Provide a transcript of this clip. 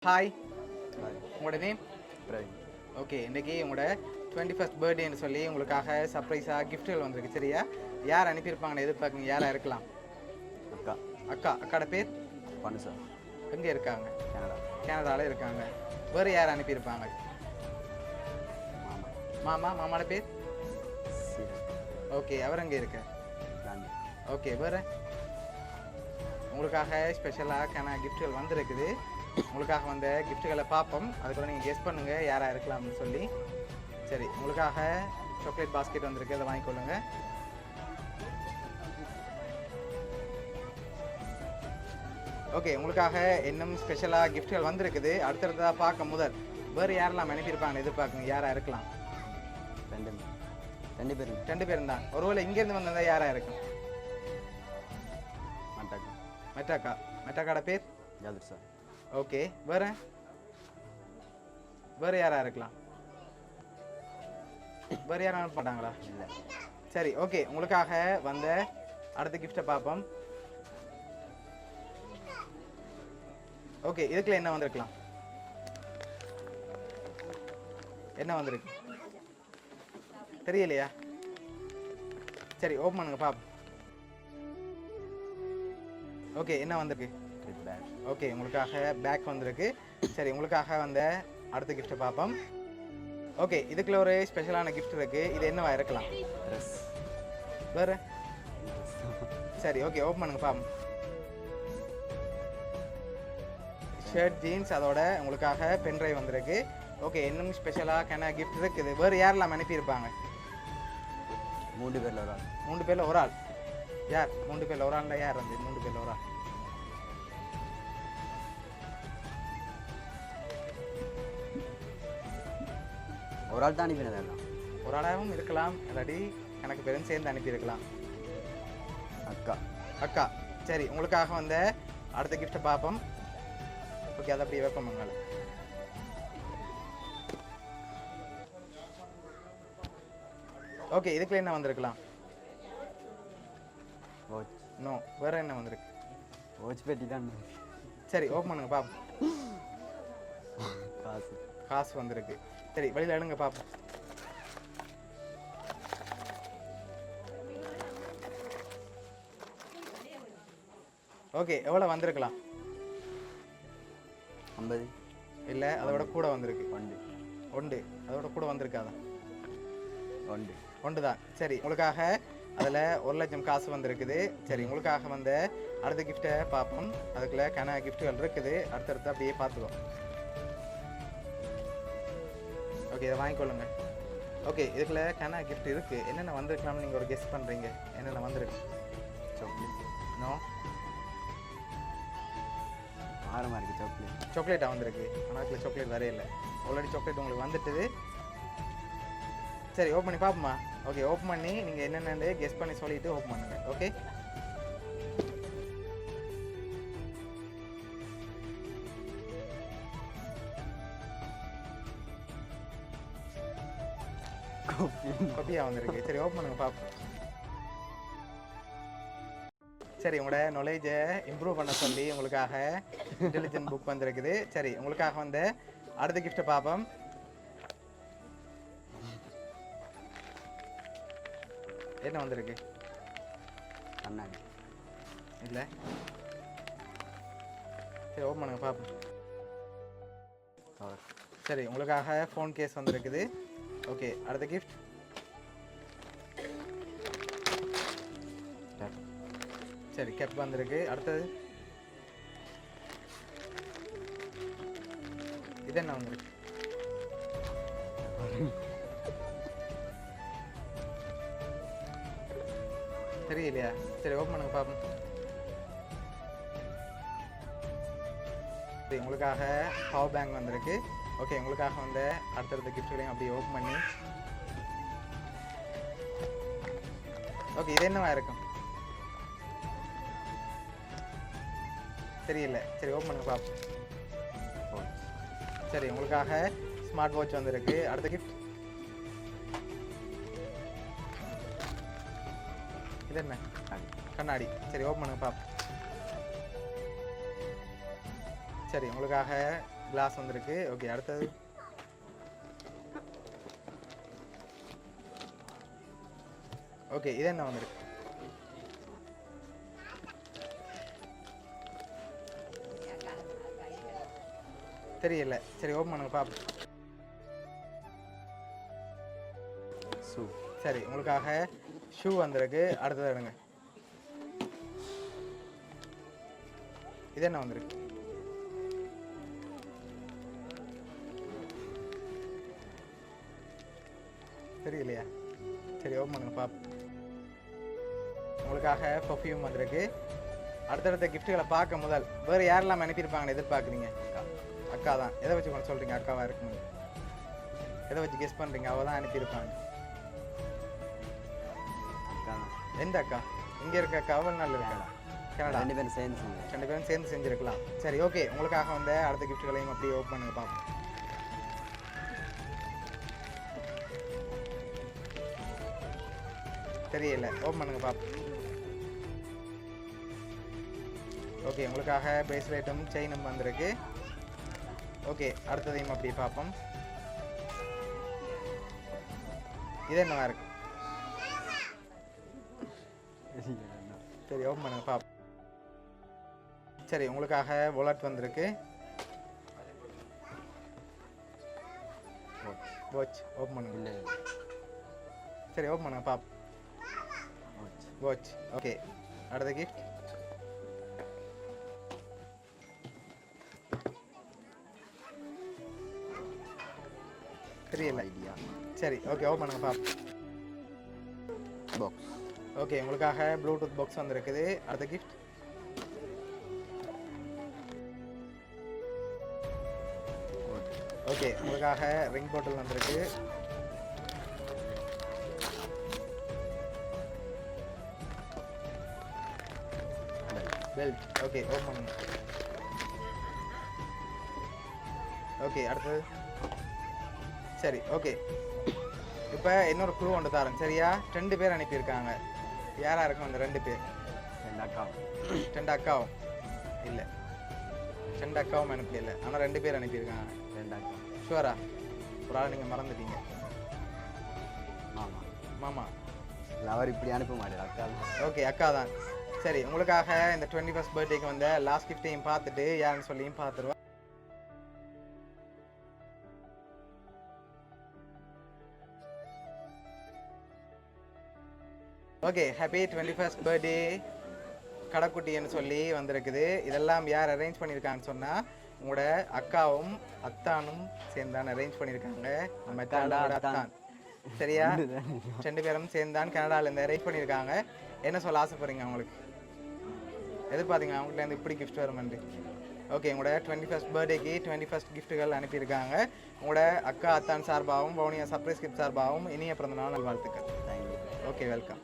Hi, hi. உங்களோட name? Praveen. Okay, இன்றைக்கி உங்களோட 21st பர்த்டேன்னு சொல்லி உங்களுக்காக சர்ப்ரைஸாக கிஃப்ட்டுகள் வந்திருக்கு. சரியா? யார் அனுப்பியிருப்பாங்கன்னு எதிர்பார்க்குங்க? யாராக இருக்கலாம்? அக்கா. அக்காட பேர்? பனுசா. எங்கே இருக்காங்க? கனடா. கனடாவில் இருக்காங்க. வேறு யார் அனுப்பியிருப்பாங்க? மாமாவோட பேர்? சீரன். ஓகே, அவர் எங்கே இருக்க? லண்டன். ஓகே, வேறு உங்களுக்காக ஸ்பெஷலாக கிஃப்ட்டுகள் வந்திருக்குது. உங்களுக்காக வந்த கிஃப்ட்டுகளை பார்ப்போம். அதுக்குள்ள நீங்கள் கெஸ் பண்ணுங்கள் யாராக இருக்கலாம்னு சொல்லி. சரி, உங்களுக்காக சாக்லேட் பாஸ்கெட் வந்திருக்கு, அதை வாங்கிக்கொள்ளுங்க. ஓகே, உங்களுக்காக இன்னும் ஸ்பெஷலாக கிஃப்ட்டுகள் வந்திருக்குது. அடுத்தடுத்ததாக பார்க்க முதல் வேறு யாரெல்லாம் அனுப்பியிருப்பாங்கன்னு எதிர்பார்க்குங்க? யாராக இருக்கலாம்? ரெண்டு பேரும் தான். ஒருவேளை இங்கேருந்து வந்ததா யாராக இருக்கும்? மெட்டாக்காட பேர்? ஜாதிர் சார். ஓகே, வேறு யாராக இருக்கலாம்? வேறு யாரும் அனுப்ப மாட்டாங்களா? இல்லை. சரி, ஓகே, உங்களுக்காக வந்த அடுத்த கிஃப்டை பார்ப்போம். ஓகே, இதுக்குள்ள என்ன வந்திருக்கலாம்? என்ன வந்திருக்கு தெரியலையா? சரி, ஓப்பன் பண்ணுங்க பாப்போம். ஓகே, என்ன வந்திருக்கு? பேக். ஓகே, உங்களுக்காக பேக் வந்திருக்கு. சரி, உங்களுக்காக வந்த அடுத்த கிஃப்ட்டை பார்ப்போம். ஓகே, இதுக்குள்ள ஒரு ஸ்பெஷலான கிஃப்ட் இருக்கு. இது என்னவா இருக்கலாம்? ட்ரெஸ். வேறு? சரி, ஓகே, ஓப்பன் பண்ணுங்க பாப்போம். ஷர்ட், ஜீன்ஸ், அதோட உங்களுக்காக பென்ட்ரைவ் வந்திருக்கு. ஓகே, இன்னும் ஸ்பெஷலாக கிஃப்ட் இருக்குது. வேறு யாரெல்லாம் அனுப்பியிருப்பாங்க? 3 பேரில் ஒரு ஆள். 3 பேரில் ஒரு ஆள். யார்? 3 பேரில் ஒரு ஆள்ல யார் வந்து? 3 பேரில் ஒரு ஆள். ஒரு ஆள் தான் அனுப்பினது எல்லாம். ஒரு ஆளாகவும் இருக்கலாம், இல்லாட்டி எனக்கு பெரும் சேர்ந்து அனுப்பியிருக்கலாம். அக்கா. சரி, உங்களுக்காக வந்த அடுத்த கிஃப்ட்டை பார்ப்போம். ஓகே, அதை அப்படியே வைப்போம் உங்களை. ஓகே, இதுக்குள்ள என்ன வந்திருக்கலாம்? வாட்ச். நோ, வேற என்ன வந்திருக்கு? வாட்ச் பெட்டி தான். சரி, ஓப்பன் பண்ணுங்க பார்ப்போம். காசு வந்திருக்கு. சரி, வெளியில் எடுங்க பார்ப்போம். ஓகே, எவ்வளோ வந்திருக்கலாம்? 50. இல்லை, அதோட கூட வந்திருக்கு. 1. அதோட கூட வந்திருக்காதான்? 1 தான். சரி, உங்களுக்காக அதில் 1 லட்சம் காசு வந்திருக்குது. சரி, உங்களுக்காக வந்த அடுத்த கிஃப்ட்டை பார்ப்போம். அதுக்குள்ள கிஃப்ட்டுகள் இருக்குது. அடுத்தடுத்து அப்படியே பார்த்துக்கோ. ஓகே, இதை வாங்கிக்கொள்ளுங்க. ஓகே, இதுக்குள்ள கிஃப்ட் இருக்குது. என்னென்ன வந்திருக்கலாம்னு நீங்கள் ஒரு கெஸ் பண்ணுறீங்க? என்னென்ன வந்திருக்கு? சாக்லேட். நோ. ஆரமாக இருக்குது சாக்லேட். சாக்லேட்டாக வந்திருக்கு. ஆனால் அதுக்குள்ள சாக்லேட் வரே இல்லை. ஆல்ரெடி சாக்லேட் உங்களுக்கு வந்துட்டுது. சரி, ஓப்பன் பண்ணி பார்ப்போமா? ஓகே, ஓப்பன் பண்ணி நீங்கள் என்னென்னு கெஸ் பண்ணி சொல்லிவிட்டு ஓப்பன் பண்ணுங்க. ஓகே, கொப்பியாக வந்திருக்கு. சரி, ஓப்பன் பண்ணுங்க பார்ப்போம். சரி, உங்களோட நாலேஜை இம்ப்ரூவ் பண்ண சொல்லி உங்களுக்காக இன்டெலிஜென்ட் புக் வந்திருக்குது. சரி, உங்களுக்காக வந்து அடுத்த கிஃப்ட்டை பார்ப்போம். என்ன வந்திருக்கு? கண்ணாடி. இல்லை. சரி, ஓப்பன் பண்ணுங்க பார்ப்போம். சரி, உங்களுக்காக ஃபோன் கேஸ் வந்திருக்குது. ஓகே, அடுத்த கிஃப்ட். சரி, கேப் வந்திருக்கு. அடுத்தது இது என்ன வந்திருக்கு? தெரியலையா? சரி, ஓப்பன் பண்ணுங்க பார்ப்போம். சரி, உங்களுக்காக பவர் பேங்க் வந்திருக்கு. ஓகே, உங்களுக்காக வந்து அடுத்தடுத்த கிஃப்ட்களையும் அப்படியே ஓப்பன் பண்ணி. ஓகே, இது என்னவா இருக்கும்? தெரியல. சரி, ஓப்பன் பண்ணுங்க பார்ப்போம். சரி, உங்களுக்காக ஸ்மார்ட் வாட்ச் வந்திருக்கு. அடுத்த கிஃப்ட் இது என்ன? கண்ணாடி. சரி, ஓப்பன் பண்ணுங்க பார்ப்போம். சரி, உங்களுக்காக கிளாஸ் வந்திருக்கு. ஓகே, அடுத்தது ஓகே, இது என்ன வந்திருக்கு? தெரியல. சரி, ஓப்பன் பண்ணுங்க பாப்போம். ஷூ. சரி, உங்களுக்காக ஷூ வந்திருக்கு. அடுத்தது எடுங்க. இது என்ன வந்திருக்கு? தெரியலையா? சரி, ஓப்பன் பண்ணுங்க பாப்போம். உங்களுக்காக பர்ஃப்யூம் வந்திருக்கு. அடுத்தடுத்த கிஃப்ட்டுகளை பார்க்க முதல் வேறு யாரெல்லாம் அனுப்பியிருப்பாங்கன்னு எதிர்பார்க்குறீங்க? அக்கா தான். எதை வச்சு கொஞ்சம் சொல்கிறீங்க அக்காவாக இருக்குன்னு? எதை வச்சு கெஸ் பண்ணுறீங்க? அவள் தான் அனுப்பியிருப்பாங்க. அக்கா தான். எந்த அக்கா? இங்கே இருக்க அக்கா நாள் இருக்கா? கனடா. 2 பேரும் சேர்ந்து செஞ்சேன். 2 பேரும் சேர்ந்து செஞ்சுருக்கலாம். சரி, ஓகே, உங்களுக்காக வந்த அடுத்த கிஃப்ட்டுகளையும் அப்படியே ஓப்பன் பண்ணுங்க பார்ப்போம். தெரியல. ஓப்பன் பண்ணுங்க பார்ப்போம். ஓகே, உங்களுக்காக பிரேஸ்லெட்டும் செயினும் வந்திருக்கு. ஓகே, அடுத்ததையும் அப்படி பார்ப்போம். இது என்னவா இருக்கு? சரி, ஓப்பன் பண்ணுங்க பார்ப்போம். சரி, உங்களுக்காக வாலெட் வந்திருக்கு. வாட்ச் ஓப்பன் பண்ணுங்க. இல்லை சரி, ஓப்பன் பண்ணுங்க பார்ப்போம். வாட்ச். ஓகே, அடுத்த கிஃப்ட். தெரியல. ஐடியா. சரி, ஓகே, ஓப்பன் பண்ணுங்க பார்ப்போம். பாக்ஸ். ஓகே, உங்களுக்காக ப்ளூடூத் பாக்ஸ் வந்திருக்குது. அடுத்த கிஃப்ட். ஓகே, உங்களுக்காக ரிங் பாட்டில் வந்திருக்கு. பெல்ட். ஓகே, ஓப்பன் பண்ணுங்க. ஓகே, அடுத்தது. சரி, ஓகே, இப்போ இன்னொரு குழு ஒன்று தரேன். சரியா? 2 பேர் அனுப்பியிருக்காங்க. யாராக இருக்கும் அந்த 2 பேர்? 2 அக்கா. 2 அக்காவும் இல்லை. 2 அக்காவும் அனுப்பல. ஆனால் 2 பேர் அனுப்பியிருக்காங்க. 2 அக்கா. ஷுவரா? ஒரு ஆள் நீங்கள் மறந்துட்டீங்க. மாமா. மாமா. இல்லை, அவர் இப்படி அனுப்ப மாட்டார். அக்கா தான். ஓகே, அக்கா தான். சரி, உங்களுக்காக இந்த 21st பர்த்டேக்கு வந்த லாஸ்ட் கிஃப்டையும் பார்த்துட்டு யாருன்னு சொல்லியும் பார்த்துருவா. ஓகே, ஹாப்பி 21st பர்த்டே கடைக்குட்டின்னு சொல்லி வந்திருக்குது. இதெல்லாம் யார் அரேஞ்ச் பண்ணியிருக்காங்கன்னு சொன்னால் உங்களோட அக்காவும் அத்தானும் சேர்ந்தான் அரேஞ்ச் பண்ணியிருக்காங்க. நம்ம அத்தான். சரியா? 2 பேரும் சேர்ந்தான் கனடாலேருந்து அரேஞ்ச் பண்ணியிருக்காங்க. என்ன சொல்ல ஆசைப்படுறீங்க? அவங்களுக்கு எதிர்பார்த்தீங்க அவங்கள்ட்ட இருந்து இப்படி கிஃப்ட் வருமெண்டு? ஓகே, உங்களோட 21st பர்த்டேக்கு 21st கிஃப்ட்டுகள் அனுப்பியிருக்காங்க. உங்களோட அக்கா அத்தான் சார்பாகவும் வவுனியா சர்ப்ரைஸ் கிஃப்ட் சார்பாகவும் இனிய பிறந்த நாள் நல்வாழ்த்துக்கள். தேங்க்யூ. Okay, welcome.